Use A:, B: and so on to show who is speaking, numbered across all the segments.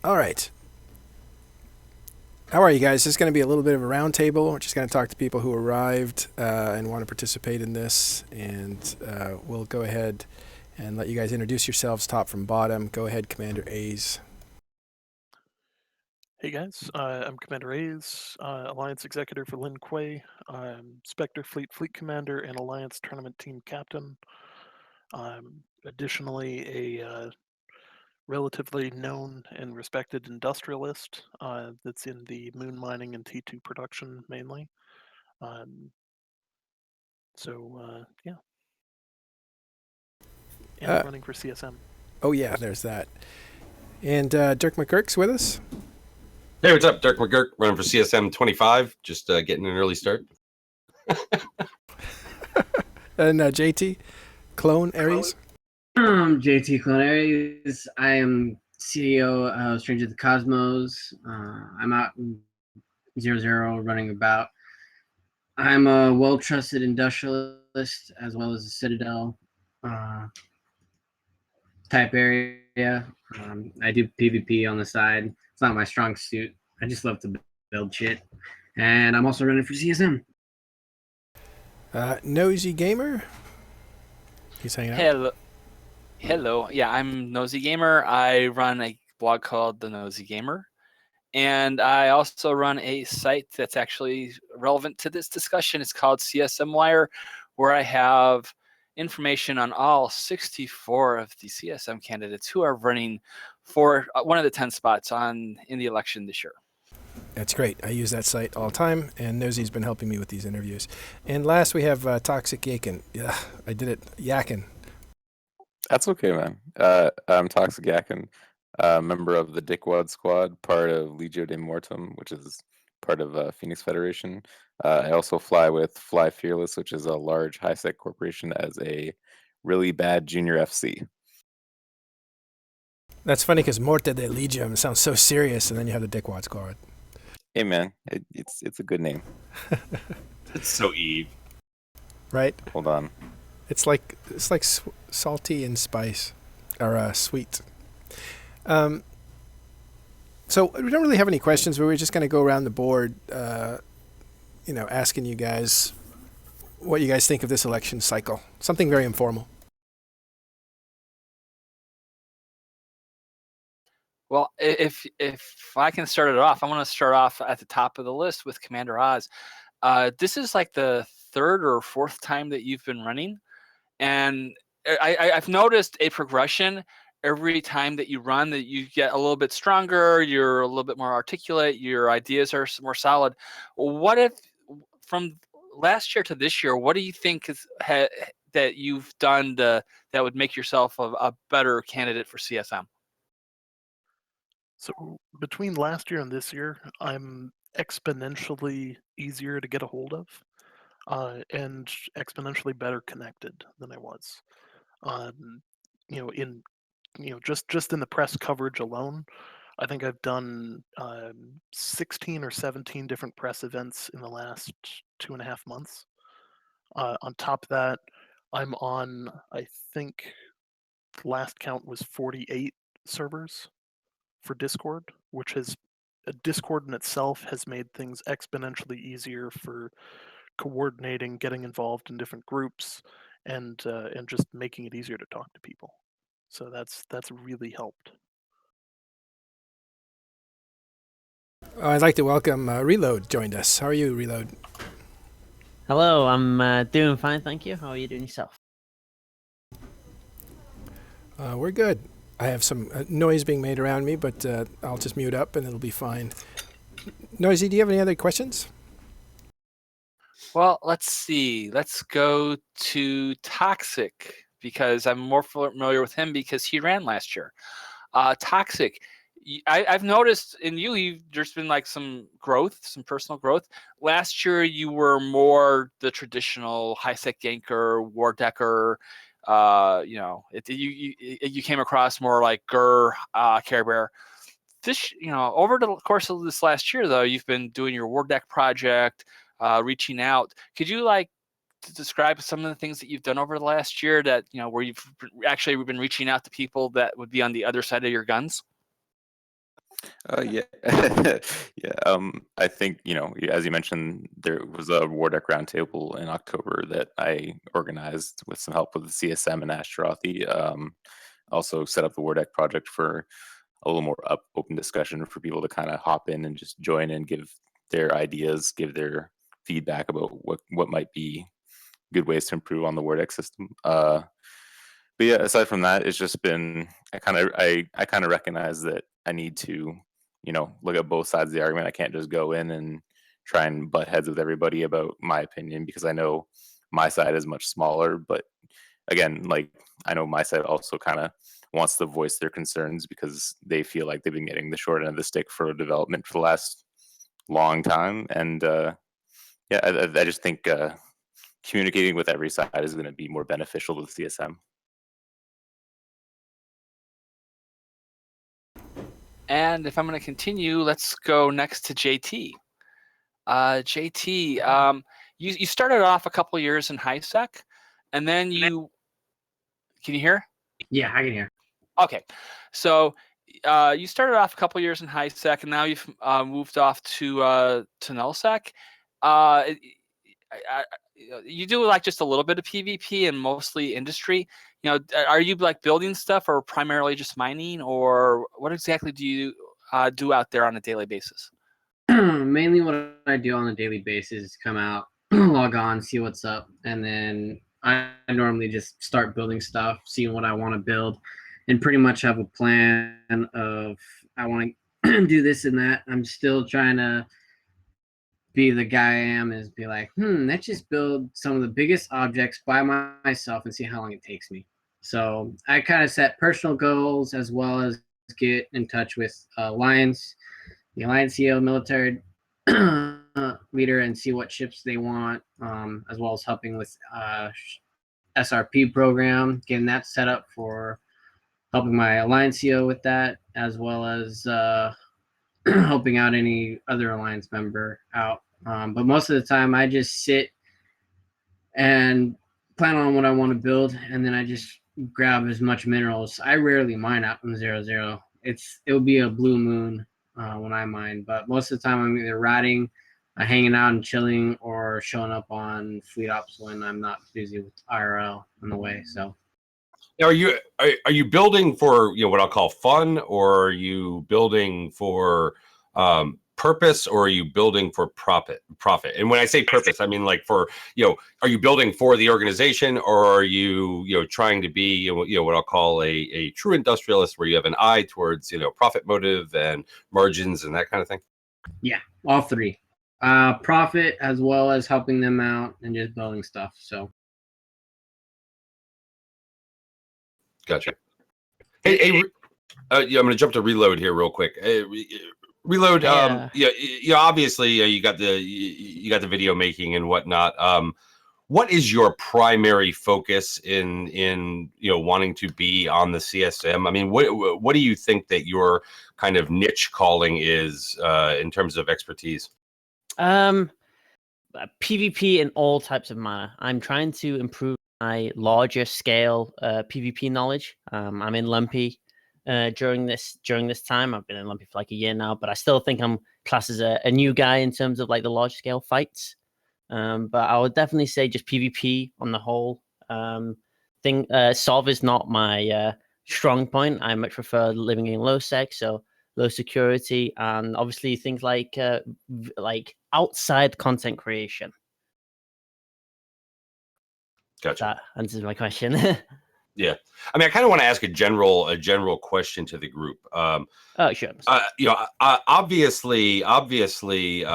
A: All right. How are you guys? This is going to be a little bit of a roundtable. We're just going to talk to people who arrived and want to participate in this, and we'll go ahead and let you guys introduce yourselves, top from bottom. Go ahead, Commander A's.
B: Hey guys, I'm Commander A's, Alliance Executive for Lin Kuei. I'm Spectre Fleet Commander and Alliance Tournament Team Captain. I'm additionally a relatively known and respected industrialist that's in the moon mining and T2 production mainly. Um, yeah, and
A: Uh,
B: running for CSM.
A: oh, yeah, there's that. And Dirk McGurk's with us.
C: Hey, what's up? Dirk McGurk, running for CSM 25. Just getting an early start.
A: And JT, Clone Aries.
D: JT Clonaries. I am CEO of Stranger of the Cosmos. I'm out in 00 running about. I'm a well-trusted industrialist as well as a Citadel type area. I do PvP on the side. It's not my strong suit. I just love to build shit. And I'm also running for CSM.
A: Nosy Gamer. He's hanging out.
E: Hello. Yeah, I'm Nosy Gamer. I run a blog called The Nosy Gamer. And I also run a site that's actually relevant to this discussion. It's called CSM Wire, where I have information on all 64 of the CSM candidates who are running for one of the 10 spots in the election this year.
A: That's great. I use that site all the time, and Nosy's been helping me with these interviews. And last, we have Toxic Yakin. Yeah, I did it. Yakin.
F: That's okay, man. I'm Toxic Yakin, member of the Dickwad Squad, part of Legio de Mortem, which is part of Phoenix Federation. I also fly with Fly Fearless, which is a large high-sec corporation, as a really bad junior FC.
A: That's funny because Morte de Legium sounds so serious, and then you have the Dickwad Squad.
F: Hey, man, it's a good name.
C: It's so Eve.
A: Right?
F: Hold on.
A: It's like salty and spice, or sweet. So we don't really have any questions, but we're just going to go around the board, asking you guys what you guys think of this election cycle. Something very informal.
E: Well, if I can start it off, I want to start off at the top of the list with Commander Oz. This is like the third or fourth time that you've been running, and I've noticed a progression every time that you run, that you get a little bit stronger, you're a little bit more articulate, your ideas are more solid. What if from last year to this year, what do you think that you've done that would make yourself a better candidate for CSM?
B: So between last year and this year, I'm exponentially easier to get a hold of. And exponentially better connected than I was. Um, just in the press coverage alone, I think I've done 16 or 17 different press events in the last 2.5 months. On top of that, I'm on, I think, the last count was 48 servers for Discord, which has Discord in itself has made things exponentially easier for coordinating, getting involved in different groups, and just making it easier to talk to people. So that's really helped.
A: I'd like to welcome Reload joined us. How are you, Reload?
G: Hello, I'm doing fine, thank you. How are you doing yourself?
A: We're good. I have some noise being made around me, but I'll just mute up and it'll be fine. Noisy, do you have any other questions?
E: Well, let's see. Let's go to Toxic, because I'm more familiar with him because he ran last year. Toxic, I've noticed in there's been like some growth, some personal growth. Last year, you were more the traditional high-sec ganker, war decker. You came across more like Gur, Care Bear. Over the course of this last year, though, you've been doing your war deck project, reaching out. Could you describe some of the things that you've done over the last year that, where you've actually been reaching out to people that would be on the other side of your guns?
F: Yeah, yeah. I think as you mentioned, there was a War Deck roundtable in October that I organized with some help with the CSM and Ashtarothi. Also set up the War Deck project for a little more open discussion for people to kind of hop in and just join and give their ideas, give their feedback about what might be good ways to improve on the War Deck system. But yeah, aside from that, it's just been I kind of recognize that I need to look at both sides of the argument. I can't just go in and try and butt heads with everybody about my opinion because I know my side is much smaller. But again, like I know my side also kind of wants to voice their concerns because they feel like they've been getting the short end of the stick for development for the last long time. And yeah, I just think communicating with every side is going to be more beneficial to the CSM.
E: And if I'm going to continue, let's go next to JT. JT, you started off a couple of years in high sec, and then can you hear?
D: Yeah, I can hear.
E: Okay, so you started off a couple of years in high sec, and now you've moved off to nullsec. You do like just a little bit of PvP and mostly industry. Are you like building stuff or primarily just mining, or what exactly do you do out there on a daily basis?
D: Mainly what I do on a daily basis is come out, log on, see what's up, and then I normally just start building stuff, seeing what I want to build, and pretty much have a plan of I want to do this and that. I'm still trying to be the guy I am, is be like, let's just build some of the biggest objects by myself and see how long it takes me. So I kind of set personal goals as well as get in touch with Alliance, the Alliance CEO, military leader, and see what ships they want, as well as helping with SRP program, getting that set up for helping my Alliance CEO with that, as well as helping out any other Alliance member out. But most of the time, I just sit and plan on what I want to build, and then I just grab as much minerals. I rarely mine out in 0-0. It'll be a blue moon when I mine, but most of the time I'm either riding, hanging out and chilling, or showing up on fleet ops when I'm not busy with IRL on the way. So.
C: Now, are you building for what I'll call fun, or are you building for purpose, or are you building for profit? And when I say purpose, I mean like for are you building for the organization, or are you trying to be what I'll call a true industrialist, where you have an eye towards profit motive and margins and that kind of thing?
D: Yeah, all three. Profit as well as helping them out and just building stuff. So.
C: Gotcha. Hey, I'm going to jump to reload here real quick. Reload. Obviously, you got the video making and whatnot. What is your primary focus in wanting to be on the CSM? I mean, what do you think that your kind of niche calling is in terms of expertise?
G: PvP in all types of mana. I'm trying to improve my larger scale PvP knowledge. I'm in Lumpy during this time. I've been in Lumpy for like a year now, but I still think I'm classed as a new guy in terms of like the large scale fights. But I would definitely say just PvP on the whole. Solve is not my strong point. I much prefer living in low sec, so low security, and obviously things like outside content creation.
C: Gotcha.
G: That answers my question.
C: Yeah, I mean, I kind of want to ask a general question to the group.
G: Oh, sure.
C: Obviously, being a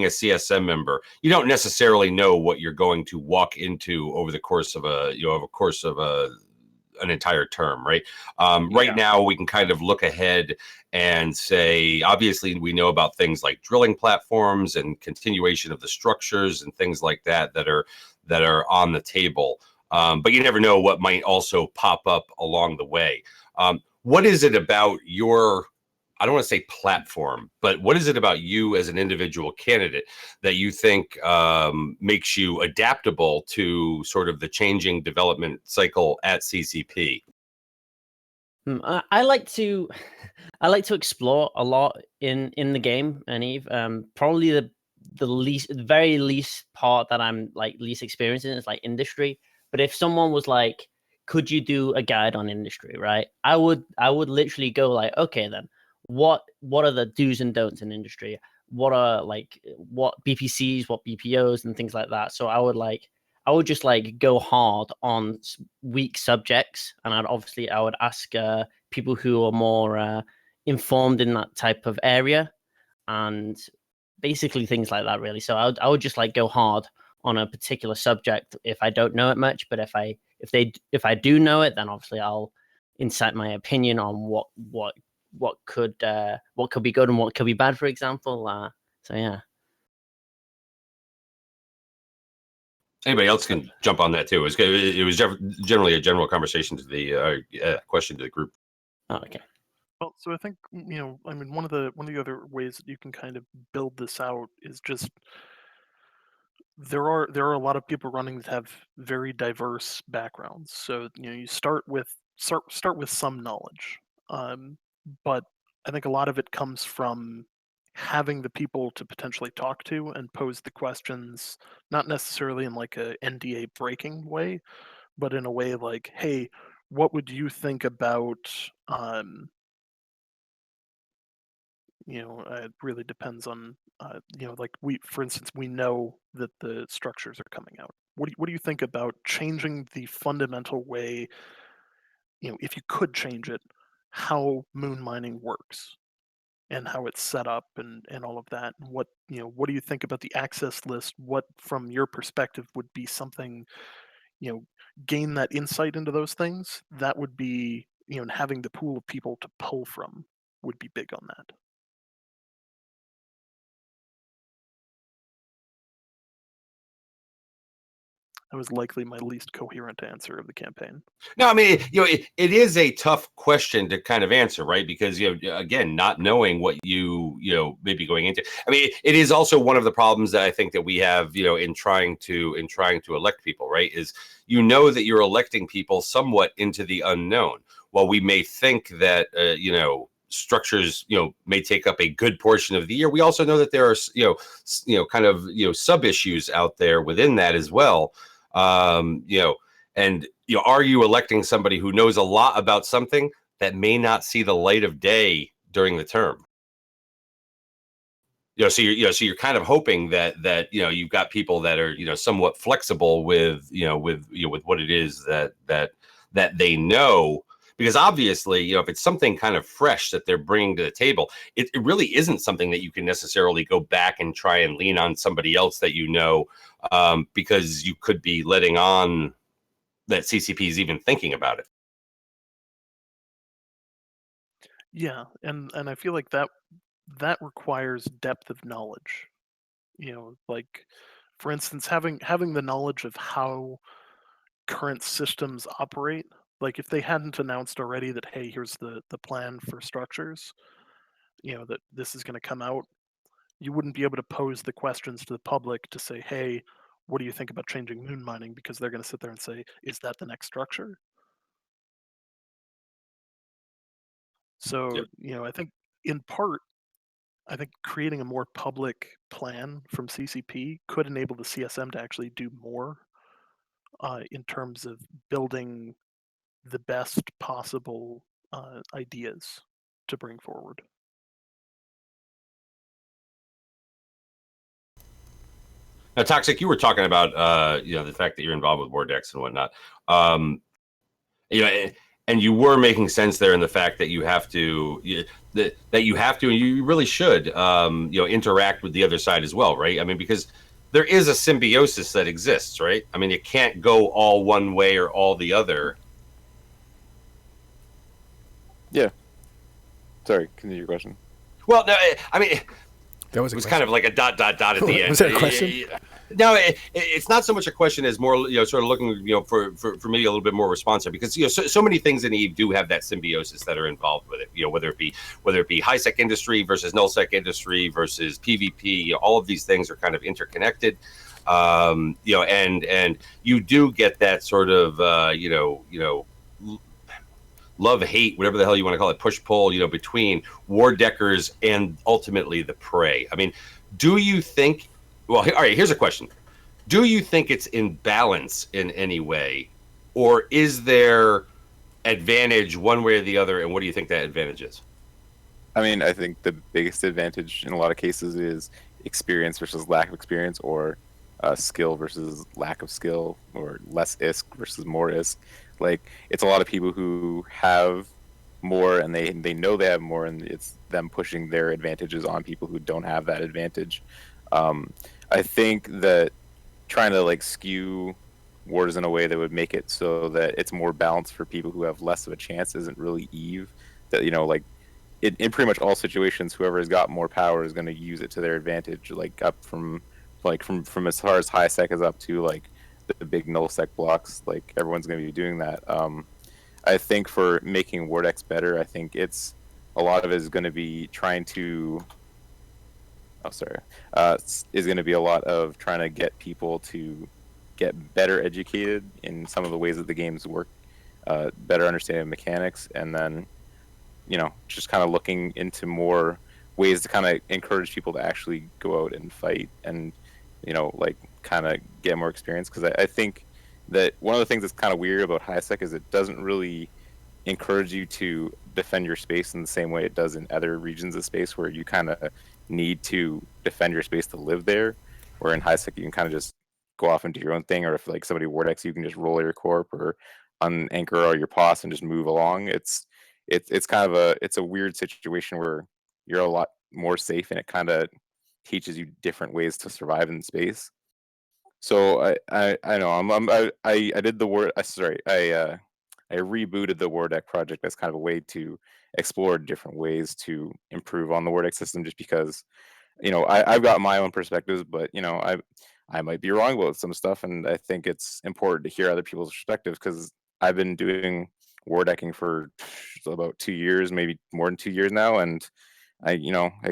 C: CSM member, you don't necessarily know what you're going to walk into over the course of an entire term, right? Right now, we can kind of look ahead and say, obviously, we know about things like drilling platforms and continuation of the structures and things like that are on the table. But you never know what might also pop up along the way. What is it about your, I don't want to say platform, but what is it about you as an individual candidate that you think makes you adaptable to sort of the changing development cycle at CCP?
G: I like to I like to explore a lot in the game, and Eve. Probably the very least part that I'm like least experienced in is like industry. But if someone was like, could you do a guide on industry, right? I would literally go like, okay, then what are the do's and don'ts in industry? What are like what BPCs, what BPOs, and things like that. So I would just like go hard on weak subjects, and I would ask people who are more informed in that type of area, and basically things like that, really. So I would just like go hard on a particular subject if I don't know it much, but if I do know it, then obviously I'll incite my opinion on what could be good and what could be bad, for example. So yeah.
C: Anybody else can jump on that too. It was generally a general conversation to the question to the group.
G: Oh, okay.
B: Well, so I think I mean, one of the other ways that you can kind of build this out is just there are a lot of people running that have very diverse backgrounds. So you start with some knowledge, but I think a lot of it comes from having the people to potentially talk to and pose the questions, not necessarily in like a NDA breaking way, but in a way like, hey, what would you think about it really depends on like for instance, we know that the structures are coming out. What do you think about changing the fundamental way, if you could change it, how moon mining works and how it's set up and all of that? And what do you think about the access list? What from your perspective would be something, gain that insight into those things? That would be, and having the pool of people to pull from would be big on that. That was likely my least coherent answer of the campaign.
C: No, I mean, it is a tough question to kind of answer, right? Because, again, not knowing what may be going into. I mean, it is also one of the problems that I think that we have, in trying to elect people, right? Is that you're electing people somewhat into the unknown. While we may think that, structures, may take up a good portion of the year, we also know that there are, kind of, sub issues out there within that as well. And are you electing somebody who knows a lot about something that may not see the light of day during the term? So you're kind of hoping that you've got people that are somewhat flexible with with what it is that they know. Because obviously, if it's something kind of fresh that they're bringing to the table, it really isn't something that you can necessarily go back and try and lean on somebody else that because you could be letting on that CCP is even thinking about it.
B: Yeah, and I feel like that requires depth of knowledge. Like for instance, having the knowledge of how current systems operate. Like if they hadn't announced already that, hey, here's the plan for structures, that this is going to come out, you wouldn't be able to pose the questions to the public to say, hey, what do you think about changing moon mining? Because they're going to sit there and say, is that the next structure? So,
C: Yep.
B: I think in part, I think creating a more public plan from CCP could enable the CSM to actually do more in terms of building the best possible ideas to bring forward.
C: Now, Toxic, you were talking about the fact that you're involved with Vortex and whatnot. And you were making sense there in the fact that you have to that you have to, and you really should interact with the other side as well, right? I mean, because there is a symbiosis that exists, right? I mean, it can't go all one way or all the other.
F: Yeah. Sorry, continue your question.
C: Well, no, I mean,
A: That was
C: it was kind of like a ... at the end.
A: Was that a question?
C: No, it's not so much a question as more, sort of looking, for maybe a little bit more responsive, because so many things in Eve do have that symbiosis that are involved with it. Whether it be high sec industry versus null sec industry versus PvP, all of these things are kind of interconnected. And you do get that sort of love, hate, whatever the hell you want to call it, push pull, between war deckers and ultimately the prey. I mean, do you think? Well, all right. Here's a question: do you think it's in balance in any way, or is there advantage one way or the other? And what do you think that advantage is?
F: I mean, I think the biggest advantage in a lot of cases is experience versus lack of experience, or skill versus lack of skill, or less ISK versus more ISK. Like, it's a lot of people who have more, and they know they have more, and it's them pushing their advantages on people who don't have that advantage. I think that trying to like skew wars in a way that would make it so that it's more balanced for people who have less of a chance isn't really Eve. That, like, in pretty much all situations, whoever has got more power is going to use it to their advantage. Like, up from from as far as high sec as up to like the big null sec blocks. Like, everyone's going to be doing that. I think for making Wardex better, I think it's a lot of it is going to be trying to. Oh, sorry. Is going to be a lot of trying to get people to get better educated in some of the ways that the games work, better understanding of mechanics, and then just kind of looking into more ways to kind of encourage people to actually go out and fight, and like kind of get more experience. Because I think that one of the things that's kind of weird about high sec is it doesn't really encourage you to defend your space in the same way it does in other regions of space, where you kind of need to defend your space to live there. Where in high sec you can kind of just go off and do your own thing, or if like somebody Vortex, you can just roll your corp or unanchor or your pos and just move along. It's kind of a weird situation where you're a lot more safe, and it kind of teaches you different ways to survive in space. So I know I did the word sorry I rebooted the War Deck project as kind of a way to explore different ways to improve on the War Deck system, just because I've got my own perspectives, but I might be wrong about some stuff, and I think it's important to hear other people's perspectives, because I've been doing war decking for about 2 years, maybe more than 2 years now, and I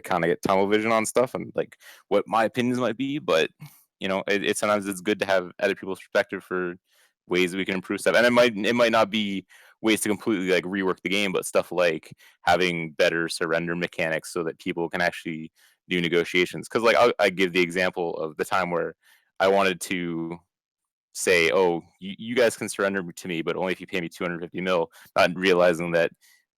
F: kind of get tunnel vision on stuff and like what my opinions might be, but it sometimes it's good to have other people's perspective for ways we can improve stuff, and it might not be ways to completely like rework the game, but stuff like having better surrender mechanics so that people can actually do negotiations. Because like I give the example of the time where I wanted to say, oh, you guys can surrender to me, but only if you pay me 250 mil, not realizing that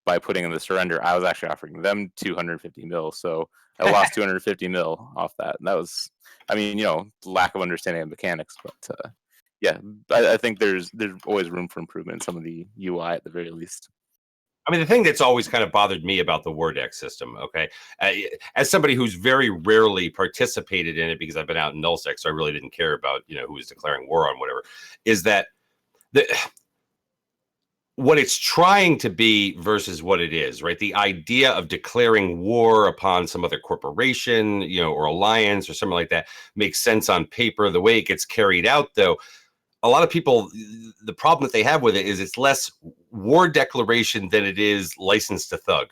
F: by putting in the surrender, I was actually offering them 250 mil. So I lost 250 mil off that. And that was, I mean, lack of understanding of mechanics. But yeah, I think there's always room for improvement in some of the UI at the very least.
C: I mean, the thing that's always kind of bothered me about the War Deck system, okay, as somebody who's very rarely participated in it because I've been out in nullsec, so I really didn't care about who was declaring war on whatever, is that what it's trying to be versus what it is, right? The idea of declaring war upon some other corporation, or alliance or something like that makes sense on paper. The way it gets carried out, though, a lot of people, the problem that they have with it is it's less war declaration than it is license to thug.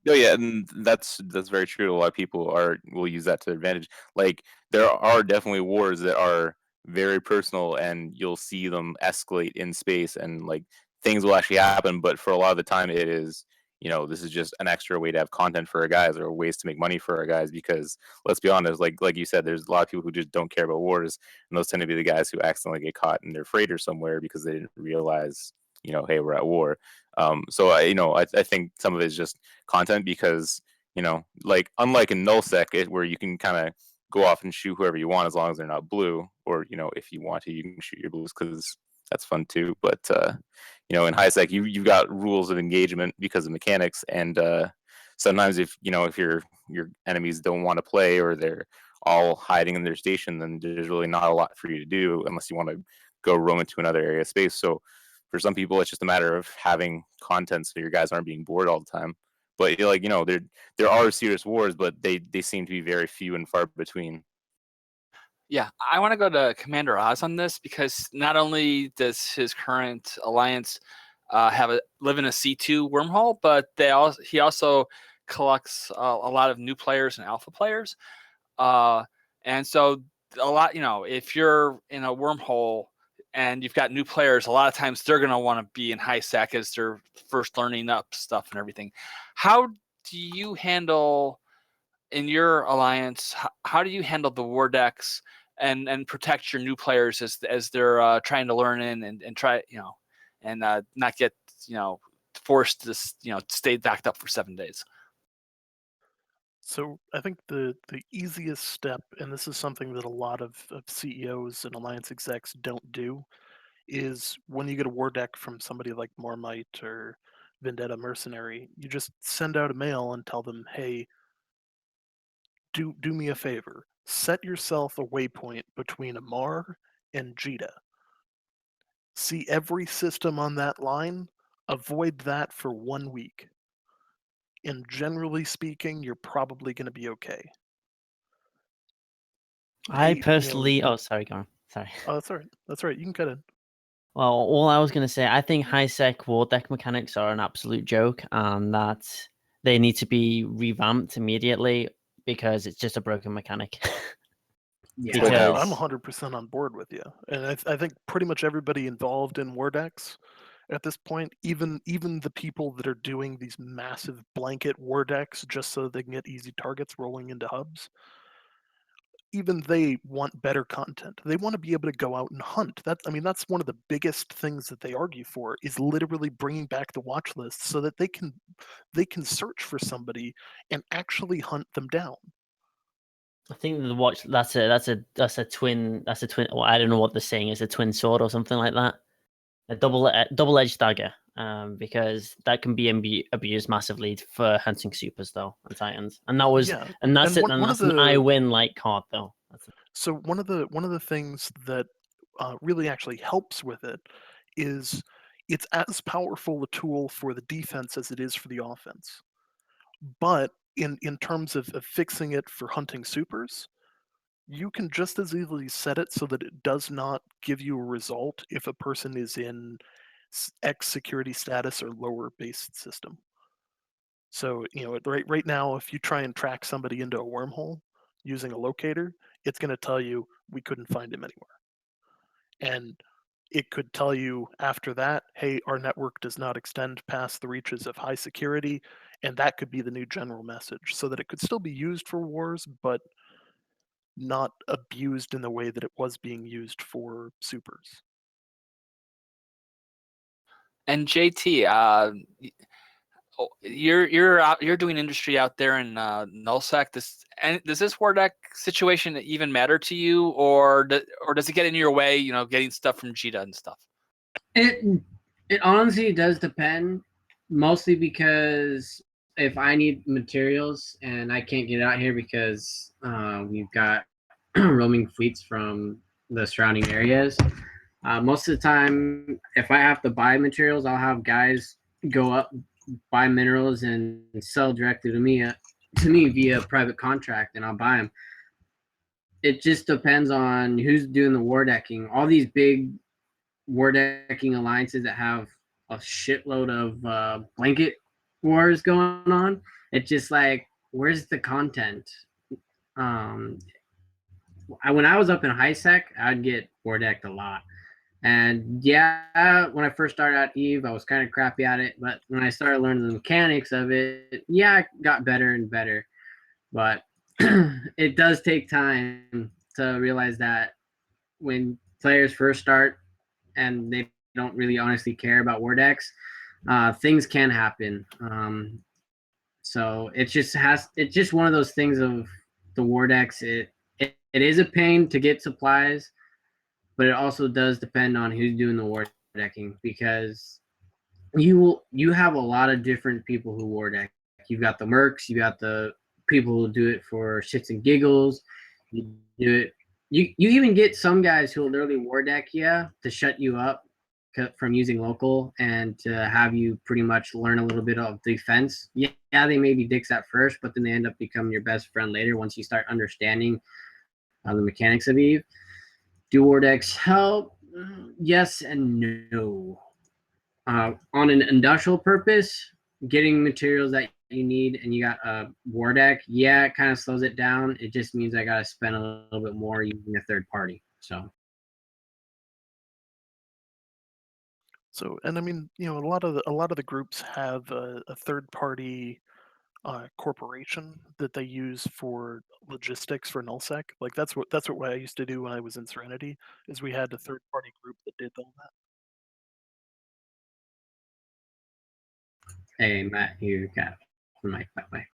F: No, yeah, and that's very true. A lot of people will use that to their advantage. Like, there are definitely wars that are very personal, and you'll see them escalate in space, and like things will actually happen. But for a lot of the time, it is this is just an extra way to have content for our guys, or ways to make money for our guys. Because let's be honest, like you said, there's a lot of people who just don't care about wars, and those tend to be the guys who accidentally get caught in their freighter somewhere because they didn't realize, hey, we're at war. So I think some of it is just content, because like unlike in nullsec, where you can kind of go off and shoot whoever you want as long as they're not blue, or if you want to, you can shoot your blues because that's fun too. But in high sec, you've got rules of engagement because of mechanics, and sometimes if your enemies don't want to play, or they're all hiding in their station, then there's really not a lot for you to do unless you want to go roam into another area of space. So for some people, it's just a matter of having content so your guys aren't being bored all the time. But there are serious wars, but they seem to be very few and far between.
E: Yeah, I want to go to Commander Oz on this, because not only does his current alliance live in a C2 wormhole, but he also collects a lot of new players and alpha players. And so a lot, if you're in a wormhole and you've got new players, a lot of times they're going to want to be in high sec as they're first learning up stuff and everything. How do you handle in your alliance? How do you handle the war decks and protect your new players as they're trying to learn in and try, and not get, forced to, stay backed up for 7 days?
B: So I think the easiest step, and this is something that a lot of CEOs and alliance execs don't do, is when you get a war deck from somebody like Marmite or Vendetta Mercenary, you just send out a mail and tell them, hey, do me a favor. Set yourself a waypoint between Amar and Jita. See every system on that line, avoid that for 1 week. And generally speaking, you're probably going to be okay.
G: I personally, oh, sorry, go on. Sorry.
B: Oh, that's all right. That's all right. You can cut in.
G: Well, all I was going to say, I think high sec war deck mechanics are an absolute joke, and that they need to be revamped immediately because it's just a broken mechanic.
D: Yeah.
G: Because
B: I'm 100% on board with you, and I think pretty much everybody involved in war decks at this point, even the people that are doing these massive blanket war decks just so they can get easy targets rolling into hubs, even they want better content. They want to be able to go out and hunt. That's one of the biggest things that they argue for, is literally bringing back the watch list so that they can search for somebody and actually hunt them down.
G: I think the watch that's a twin. Well, I don't know what the saying is, a twin sword or something like that. A double-edged dagger. Because that can be abused massively for hunting supers though and titans, and that was
B: Yeah,
G: and that's
B: and
G: it. And that's an I win like card though.
B: So one of the things that really actually helps with it is it's as powerful a tool for the defense as it is for the offense. But in terms of fixing it for hunting supers, you can just as easily set it so that it does not give you a result if a person is in X security status or lower based system. So, right now, if you try and track somebody into a wormhole using a locator, it's going to tell you we couldn't find him anywhere. And it could tell you after that, hey, our network does not extend past the reaches of high security, and that could be the new general message, so that it could still be used for wars, but not abused in the way that it was being used for supers.
E: And JT, you're doing industry out there in nullsec. Does this war deck situation even matter to you, or does it get in your way? Getting stuff from Jita and stuff.
D: It honestly does depend, mostly because if I need materials and I can't get out here because we've got roaming fleets from the surrounding areas, most of the time, if I have to buy materials, I'll have guys go up, buy minerals, and sell directly to me via private contract, and I'll buy them. It just depends on who's doing the war decking. All these big war decking alliances that have a shitload of blanket wars going on, it's just like, where's the content? When I was up in high sec, I'd get war decked a lot. And yeah, when I first started at Eve, I was kind of crappy at it. But when I started learning the mechanics of it, yeah, I got better and better. But it does take time to realize that when players first start and they don't really honestly care about war decks, things can happen. So it's just one of those things of the war decks. It is a pain to get supplies, but it also does depend on who's doing the war decking, because you have a lot of different people who war deck. You've got the mercs, you got the people who do it for shits and giggles. You do it. You even get some guys who will literally war deck you to shut you up from using local and to have you pretty much learn a little bit of defense. Yeah, they may be dicks at first, but then they end up becoming your best friend later once you start understanding the mechanics of Eve. Do war decks help? Yes and no. On an industrial purpose, getting materials that you need and you got a war deck, yeah, it kind of slows it down. It just means I got to spend a little bit more using a third party. So
B: So, and I mean, a lot of the groups have a third party corporation that they use for logistics for nullsec. Like that's what I used to do when I was in Serenity. Is we had a third party group that did all that.
D: Hey, Matt, you got the mic that way.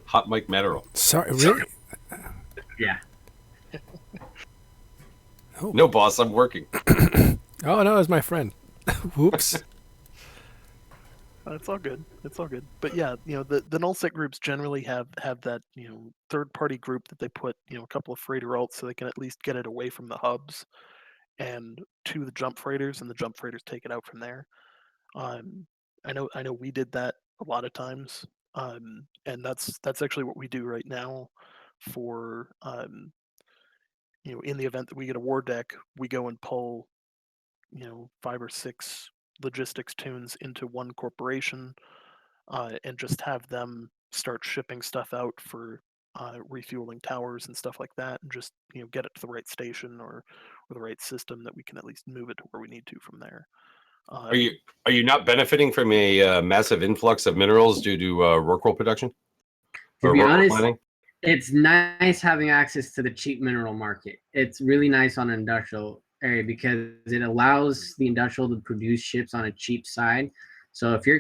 C: Hot Mike Matterall.
A: Sorry, really?
D: Yeah.
A: Oh.
C: No, boss, I'm working.
A: Oh no, it was my friend. Whoops.
B: It's all good. It's all good. But yeah, the nullsec groups generally have that third party group that they put a couple of freighter alts so they can at least get it away from the hubs and to the jump freighters, and the jump freighters take it out from there. I know we did that a lot of times, and that's actually what we do right now for in the event that we get a war deck, we go and pull 5 or 6 logistics tunes into one corporation, and just have them start shipping stuff out for refueling towers and stuff like that, and just get it to the right station or the right system that we can at least move it to where we need to from there.
C: Are you not benefiting from a massive influx of minerals due to Rorqual production?
D: To
C: Or
D: be
C: Rorqual
D: honest,
C: mining?
D: it's nice having access to the cheap mineral market. It's really nice on an industrial area because it allows the industrial to produce ships on a cheap side. So if you're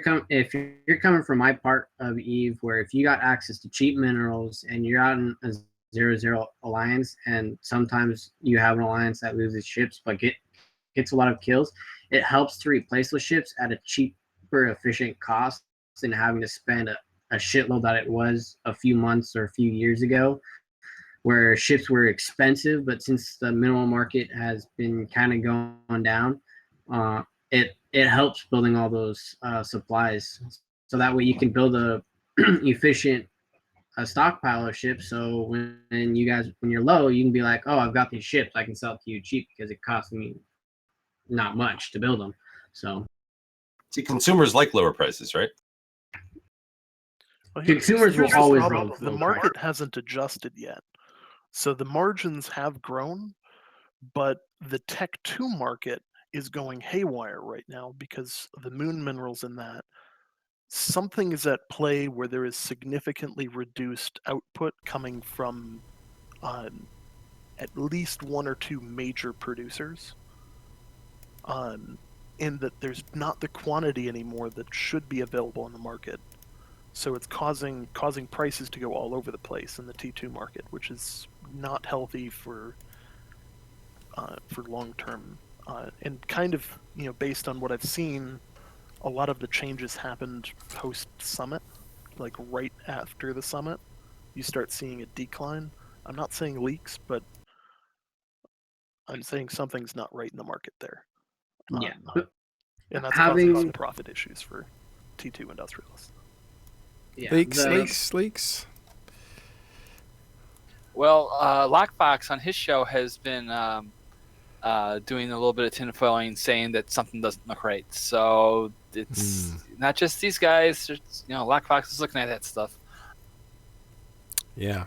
D: coming from my part of Eve, where if you got access to cheap minerals and you're out in a 0-0 alliance, and sometimes you have an alliance that loses ships but gets a lot of kills, it helps to replace those ships at a cheaper, efficient cost than having to spend a shitload that it was a few months or a few years ago, where ships were expensive. But since the mineral market has been kind of going down, it helps building all those supplies, so that way you can build a efficient stockpile of ships. So when you're low, you can be like, oh, I've got these ships, I can sell it to you cheap because it costs me not much to build them. So
C: See, consumers like lower prices, right?
B: Well,
D: consumers
B: here's
D: will
B: the
D: always
B: problem.
D: love
B: The
D: low
B: market
D: price.
B: hasn't adjusted yet, so the margins have grown, but the Tech 2 market is going haywire right now because the moon minerals in that. Something is at play where there is significantly reduced output coming from at least 1 or 2 major producers, in that there's not the quantity anymore that should be available in the market. So it's causing prices to go all over the place in the T2 market, which is not healthy for long term. And kind of based on what I've seen, a lot of the changes happened post summit, like right after the summit. You start seeing a decline. I'm not saying leaks, but I'm saying something's not right in the market there.
D: Yeah,
B: and that's
D: having
B: causing profit issues for T2 industrialists.
D: yeah,
A: Leaks.
E: Well, Lockbox on his show has been doing a little bit of tinfoiling, saying that something doesn't look right. So it's not just these guys. It's, Lockbox is looking at that stuff.
A: Yeah.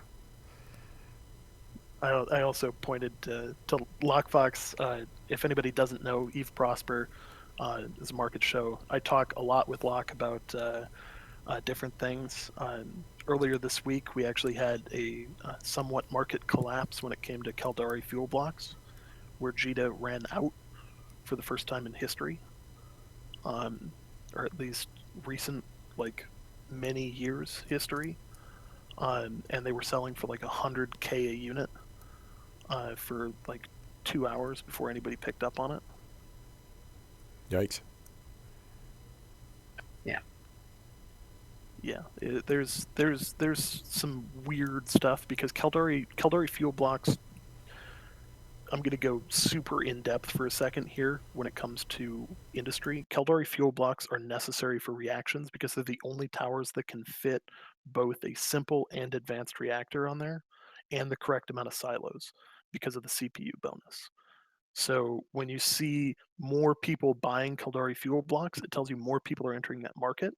B: I also pointed to Lockfox. If anybody doesn't know, Eve Prosper is a market show. I talk a lot with Lock about different things. Earlier this week, we actually had a somewhat market collapse when it came to Caldari fuel blocks, where JITA ran out for the first time in history, or at least recent, many years history. And they were selling for like 100K a unit for like 2 hours before anybody picked up on it.
A: Yikes.
B: Yeah, there's some weird stuff because Caldari fuel blocks. I'm going to go super in depth for a second here when it comes to industry. Caldari fuel blocks are necessary for reactions because they're the only towers that can fit both a simple and advanced reactor on there, and the correct amount of silos because of the CPU bonus. So when you see more people buying Caldari fuel blocks, it tells you more people are entering that market.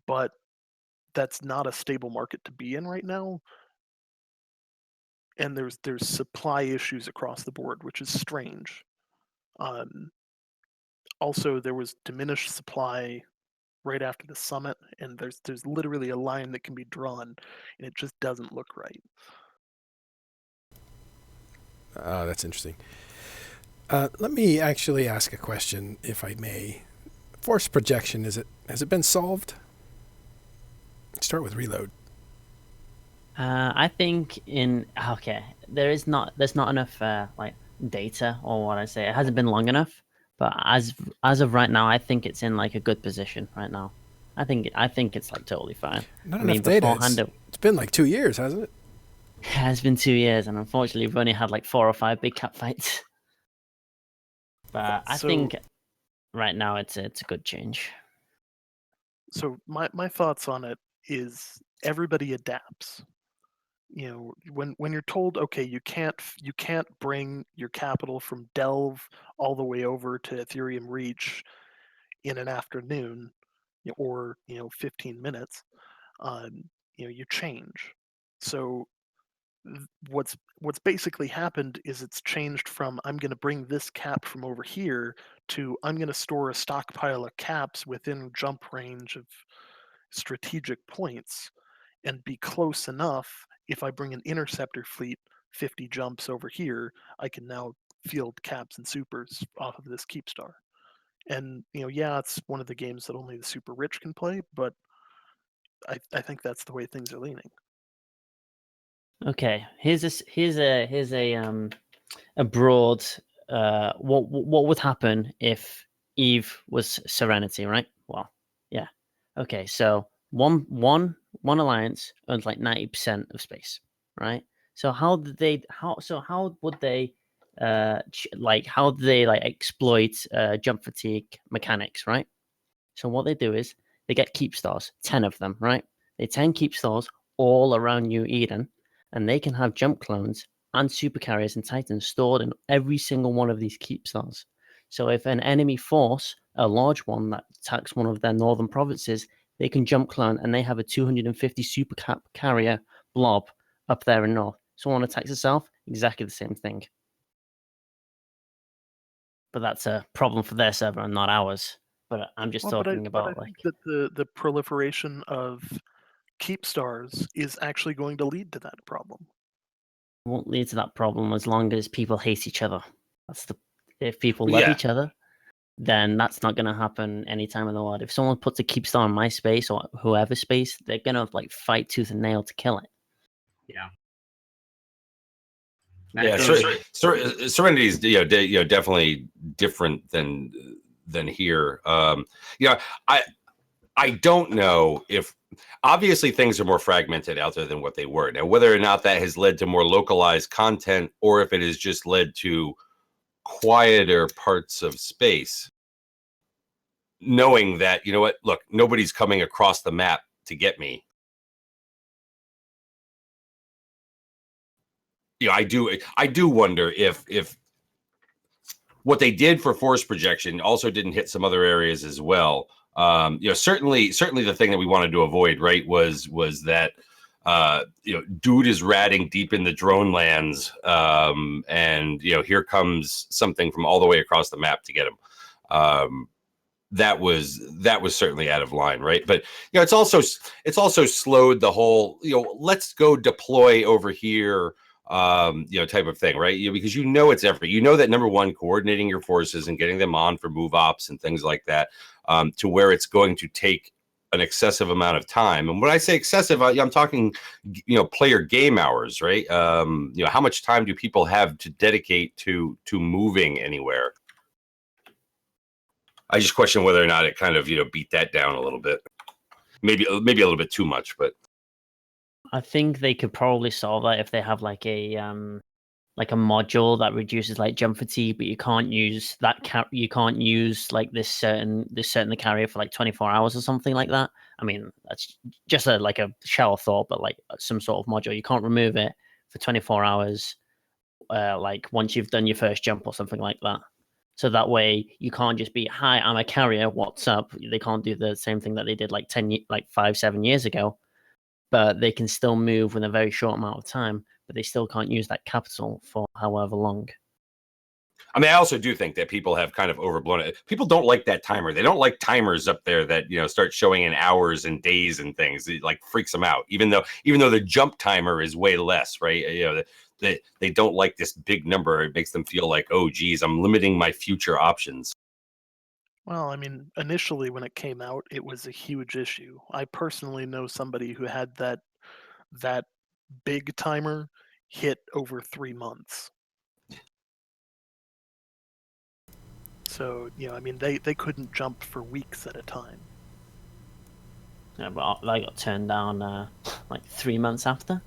B: But that's not a stable market to be in right now. And there's supply issues across the board, which is strange. also there was diminished supply right after the summit, and there's literally a line that can be drawn, and it just doesn't look right.
A: Oh, that's interesting. Let me actually ask a question, if I may. Force projection, has it been solved? Start with reload.
G: I think there's not enough like data, or what I say, it hasn't been long enough. But as of right now, I think it's in like a good position right now. I think it's like totally fine.
A: Not
G: I
A: enough
G: mean,
A: data.
G: beforehand,
A: It's been like 2 years, hasn't it?
G: it has been 2 years, and unfortunately, we've only had like 4 or 5 big cap fights. But I
B: So-
G: think right now it's a good change.
B: So my thoughts on it is everybody adapts. You know, when you're told, okay, you can't bring your capital from Delve all the way over to Ethereum Reach in an afternoon, or 15 minutes, you change. So what's basically happened is it's changed from I'm going to bring this cap from over here to I'm going to store a stockpile of caps within jump range of strategic points and be close enough. If I bring an interceptor fleet 50 jumps over here, I can now field caps and supers off of this Keepstar. And yeah, it's one of the games that only the super rich can play, but I think that's the way things are leaning.
G: Okay, here's a broad what would happen if Eve was Serenity, right? Well, yeah. Okay, so one alliance owns like 90% of space, right? So how would they how do they like exploit jump fatigue mechanics, right? So what they do is they get keep stars, 10 of them, right? They 10 keep stars all around New Eden, and they can have jump clones and super carriers and titans stored in every single one of these keep stars. So if an enemy force, a large one that attacks one of their northern provinces, they can jump clone and they have a 250 super carrier blob up there in north. Someone attacks itself, exactly the same thing. But that's a problem for their server and not ours. But I'm just talking about
B: I think that the proliferation of keep stars is actually going to lead to that problem.
G: Won't lead to that problem as long as people hate each other. If people love
C: Yeah.
G: each other, then that's not going to happen anytime in the world. If someone puts a keep star in my space or whoever space, they're going to like fight tooth and nail to kill it.
D: Yeah.
C: Yeah, Serenity is definitely different than here. I don't know if obviously things are more fragmented out there than what they were. Now, whether or not that has led to more localized content or if it has just led to quieter parts of space, knowing that, you know what, look, nobody's coming across the map to get me. I do wonder if what they did for force projection also didn't hit some other areas as well. Certainly the thing that we wanted to avoid, right, was that dude is ratting deep in the drone lands, and here comes something from all the way across the map to get him. That was certainly out of line, right? But it's also slowed the whole let's go deploy over here type of thing, right? Because it's effort. That number one, coordinating your forces and getting them on for move ops and things like that, to where it's going to take an excessive amount of time. And when I say excessive, I'm talking, player game hours, right? How much time do people have to dedicate to moving anywhere? I just question whether or not it kind of beat that down a little bit. Maybe a little bit too much, but
G: I think they could probably solve that if they have like a module that reduces like jump fatigue, but you can't use that you can't use like this certain the carrier for like 24 hours or something like that. I mean, that's just like a shallow thought, but like some sort of module, you can't remove it for 24 hours, like once you've done your first jump or something like that. So that way you can't just be, hi, I'm a carrier, what's up? They can't do the same thing that they did like 5-7 years ago, but they can still move in a very short amount of time, but they still can't use that capital for however long.
C: I mean, I also do think that people have kind of overblown it. People don't like that timer. They don't like timers up there that, you know, start showing in hours and days and things. It like freaks them out. Even though the jump timer is way less, right? You know, they don't like this big number. It makes them feel like, oh, geez, I'm limiting my future options.
B: Well, I mean, initially when it came out, it was a huge issue. I personally know somebody who had that big timer hit over 3 months. So, you know, I mean, they couldn't jump for weeks at a time.
G: Yeah, but I got turned down like 3 months after.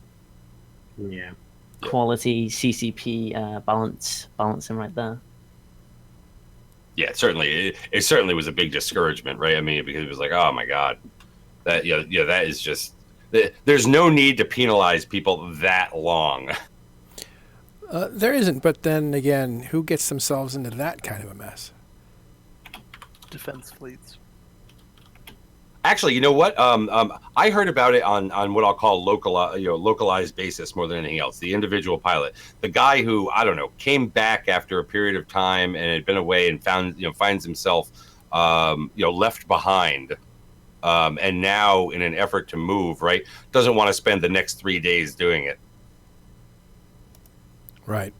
D: Yeah.
G: Quality CCP balancing right there.
C: Yeah, it certainly was a big discouragement, right? I mean, because it was like, oh my God, that that is just, there's no need to penalize people that long.
A: There isn't, but then again, who gets themselves into that kind of a mess?
B: Defense fleets.
C: Actually, you know what? I heard about it on what I'll call localized basis more than anything else. The individual pilot, the guy who, I don't know, came back after a period of time and had been away and finds himself left behind, and now in an effort to move, right, doesn't want to spend the next 3 days doing it.
A: Right.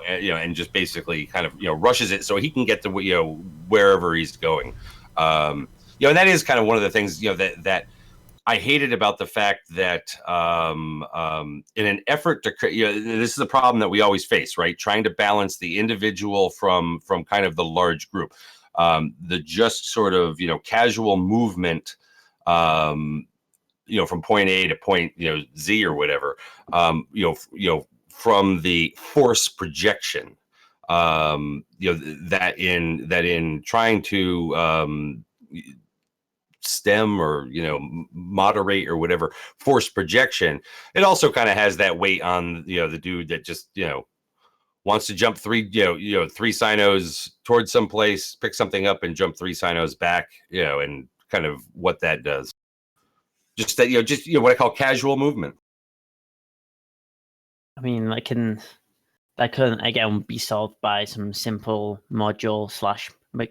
C: And just basically kind of rushes it so he can get to wherever he's going. And that is kind of one of the things that I hated about the fact that in an effort to this is the problem that we always face, right? Trying to balance the individual from kind of the large group, the just sort of casual movement, from point A to point Z or whatever, from the force projection, that in trying to stem or moderate or whatever force projection, it also kind of has that weight on the dude that just wants to jump three sinos towards someplace, pick something up and jump 3 sinos back, and kind of what that does. Just that what I call casual movement.
G: I mean, that can again be solved by some simple module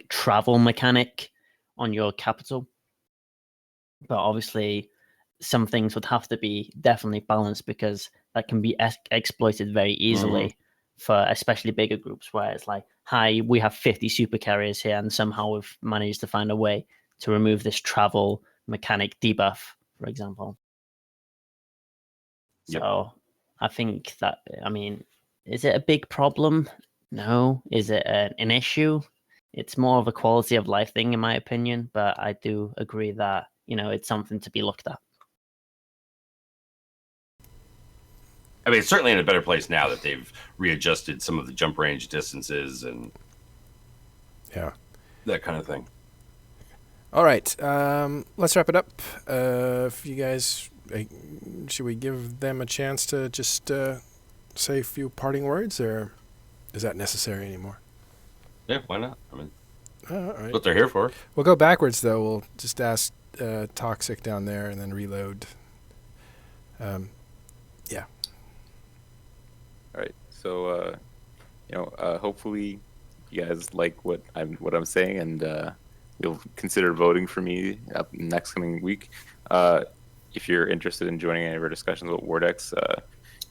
G: / travel mechanic on your capital. But obviously, some things would have to be definitely balanced because that can be exploited very easily for especially bigger groups where it's like, hi, we have 50 super carriers here, and somehow we've managed to find a way to remove this travel mechanic debuff, for example.
C: Yep.
G: So I think that, I mean, is it a big problem? No. Is it an issue? It's more of a quality of life thing, in my opinion, but I do agree that it's something to be looked at.
C: I mean, it's certainly in a better place now that they've readjusted some of the jump range distances and that kind of thing.
A: All right, let's wrap it up. If you guys, should we give them a chance to just say a few parting words, or is that necessary anymore?
C: Yeah, why not? I mean,
A: all right.
C: That's what they're here for.
A: We'll go backwards, though. We'll just ask Toxic down there and then reload. Yeah.
F: All right. So, hopefully you guys like what I'm saying, and you'll consider voting for me up next coming week. If you're interested in joining any of our discussions about Wardex,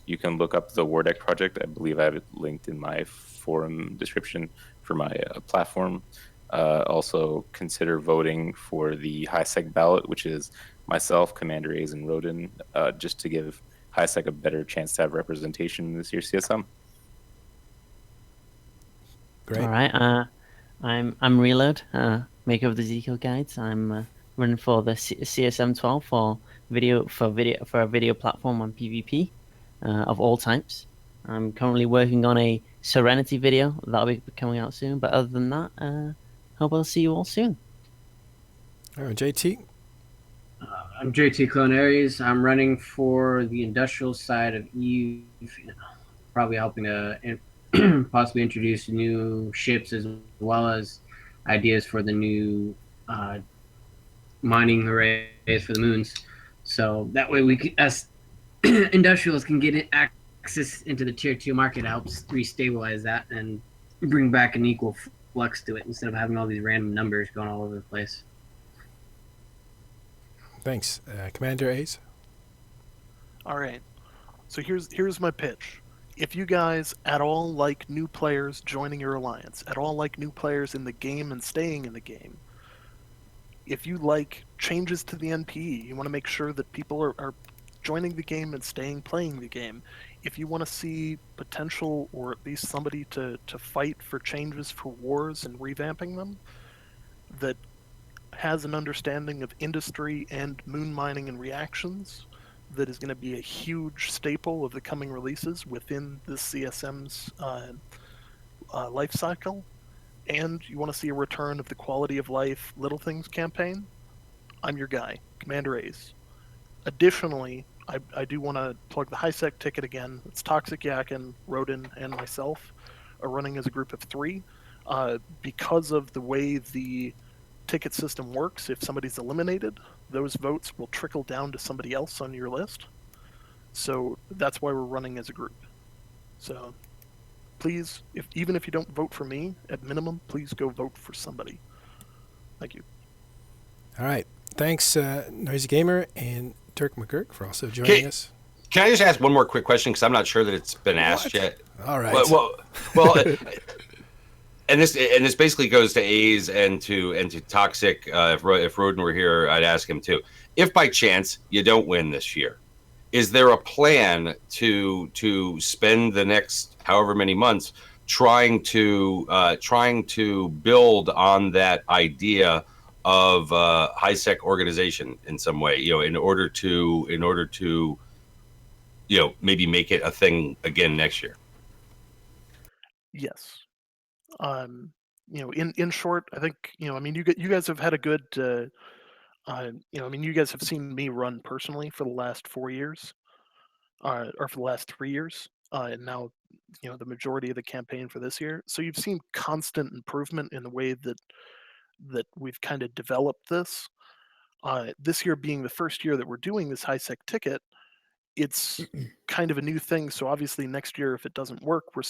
F: you can look up the Wardex project. I believe I have it linked in my forum description for my platform. Also, consider voting for the HiSec ballot, which is myself, Commander A's, and Rodin, just to give HiSec a better chance to have representation in this year's CSM.
A: Great.
G: All right. I'm Reload, maker of the Ezekiel guides. I'm running for the CSM 12 for a video platform on PvP of all types. I'm currently working on a Serenity video that'll be coming out soon. But other than that, hope I'll see you all soon.
A: All right, JT.
D: I'm JT Clone Aries. I'm running for the industrial side of EVE, probably helping to possibly introduce new ships as well as ideas for the new mining arrays for the moons. So that way we as industrials can get access into the tier 2 market. It helps restabilize that and bring back an equal flux to it instead of having all these random numbers going all over the place.
A: Thanks. Commander A's?
B: All right. So here's my pitch. If you guys at all like new players joining your alliance, at all like new players in the game and staying in the game, if you like changes to the NPE, you want to make sure that people are joining the game and staying playing the game. If you want to see potential or at least somebody to fight for changes for wars and revamping them, that has an understanding of industry and moon mining and reactions, that is going to be a huge staple of the coming releases within the CSM's life cycle, and you want to see a return of the quality of life Little Things campaign, I'm your guy, Commander A's. Additionally, I do want to plug the HiSec ticket again. It's Toxic Yakin, Rodin, and myself are running as a group of 3. Because of the way the ticket system works, if somebody's eliminated, those votes will trickle down to somebody else on your list. So that's why we're running as a group. So please, even if you don't vote for me, at minimum, please go vote for somebody. Thank you.
A: All right. Thanks, Noisy Gamer and Dirk McGurk, for also joining us.
C: Can I just ask one more quick question, because I'm not sure that it's been asked yet?
A: All right.
C: Well, and this basically goes to A's and to Toxic. If Rodin were here, I'd ask him too. If by chance you don't win this year, is there a plan to spend the next however many months trying to build on that idea of HiSec organization in some way? In order to maybe make it a thing again next year.
B: Yes. In short, I think you guys have had a good. You guys have seen me run personally for the last 4 years, or for the last 3 years, and now the majority of the campaign for this year. So you've seen constant improvement in the way that we've kind of developed this. This year being the first year that we're doing this HiSec ticket, it's kind of a new thing. So obviously next year, if it doesn't work, we're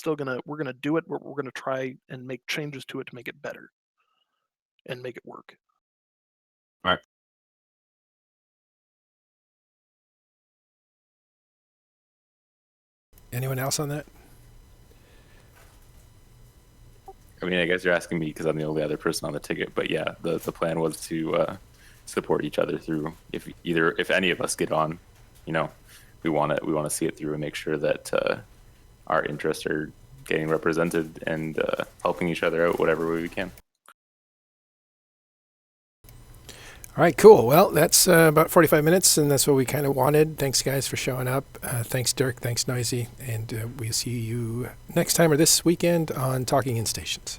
B: gonna do it, but we're gonna try and make changes to it to make it better and make it work.
C: All right.
A: Anyone else on that?
F: I mean, I guess you're asking me because I'm the only other person on the ticket, but yeah, the plan was to support each other through. If any of us get on, we want to see it through and make sure that our interests are getting represented and helping each other out whatever way we can.
A: All right, cool. Well, that's about 45 minutes, and that's what we kind of wanted. Thanks, guys, for showing up. Thanks, Dirk. Thanks, Noisy. And we'll see you next time or this weekend on Talking in Stations.